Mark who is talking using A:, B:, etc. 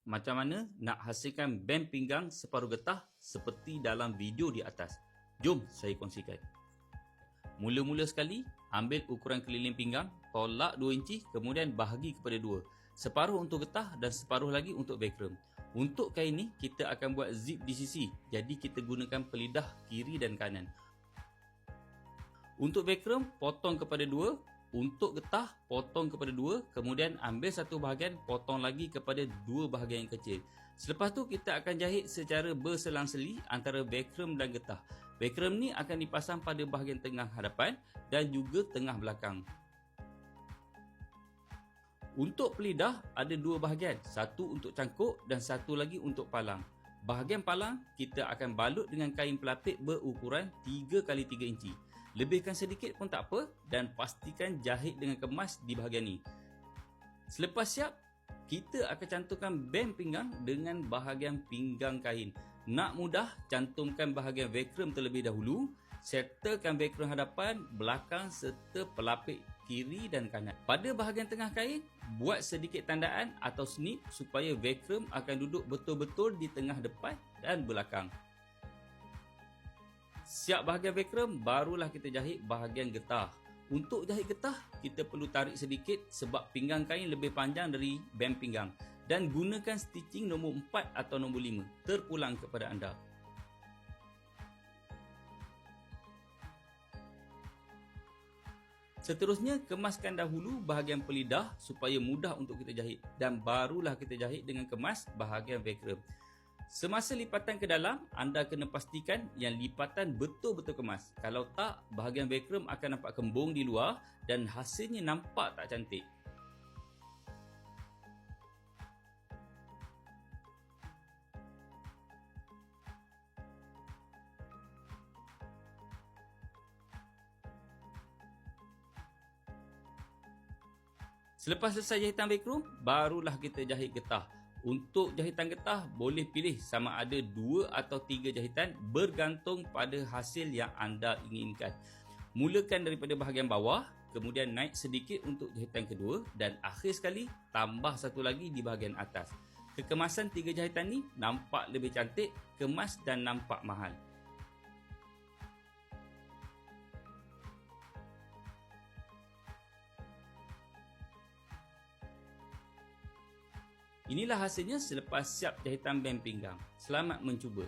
A: macam mana nak hasilkan band pinggang separuh getah seperti dalam video di atas. Jom saya kongsikan. Mula-mula sekali, ambil ukuran keliling pinggang, tolak 2 inci, kemudian bahagi kepada 2. Separuh untuk getah dan separuh lagi untuk backrem. Untuk kain ni, kita akan buat zip di sisi, jadi kita gunakan pelidah kiri dan kanan. Untuk backrem, potong kepada 2. Untuk getah, potong kepada 2, kemudian ambil satu bahagian, potong lagi kepada 2 bahagian yang kecil. Selepas tu kita akan jahit secara berselang-seli antara backrem dan getah. Backrem ni akan dipasang pada bahagian tengah hadapan dan juga tengah belakang. Untuk pelidah ada 2 bahagian, satu untuk cangkuk dan satu lagi untuk palang. Bahagian palang kita akan balut dengan kain pelapik berukuran 3x3 inci. Lebihkan sedikit pun tak apa dan pastikan jahit dengan kemas di bahagian ni. Selepas siap, kita akan cantumkan band pinggang dengan bahagian pinggang kain. Nak mudah, cantumkan bahagian backrem terlebih dahulu. Settlekan backrem hadapan, belakang serta pelapik kiri dan kanan. Pada bahagian tengah kain, buat sedikit tandaan atau snip supaya backrem akan duduk betul-betul di tengah depan dan belakang. Siap bahagian backrem, barulah kita jahit bahagian getah. Untuk jahit getah, kita perlu tarik sedikit sebab pinggang kain lebih panjang dari band pinggang. Dan gunakan stitching nombor 4 atau nombor 5, terpulang kepada anda. Seterusnya, kemaskan dahulu bahagian pelidah supaya mudah untuk kita jahit. Dan barulah kita jahit dengan kemas bahagian backrem. Semasa lipatan ke dalam, anda kena pastikan yang lipatan betul-betul kemas. Kalau tak, bahagian backrem akan nampak kembung di luar dan hasilnya nampak tak cantik. Selepas selesai jahitan backrem, barulah kita jahit getah. Untuk jahitan getah, boleh pilih sama ada 2 atau 3 jahitan bergantung pada hasil yang anda inginkan. Mulakan daripada bahagian bawah, kemudian naik sedikit untuk jahitan kedua dan akhir sekali tambah satu lagi di bahagian atas. Kekemasan 3 jahitan ni nampak lebih cantik, kemas dan nampak mahal. Inilah hasilnya selepas siap jahitan band pinggang. Selamat mencuba.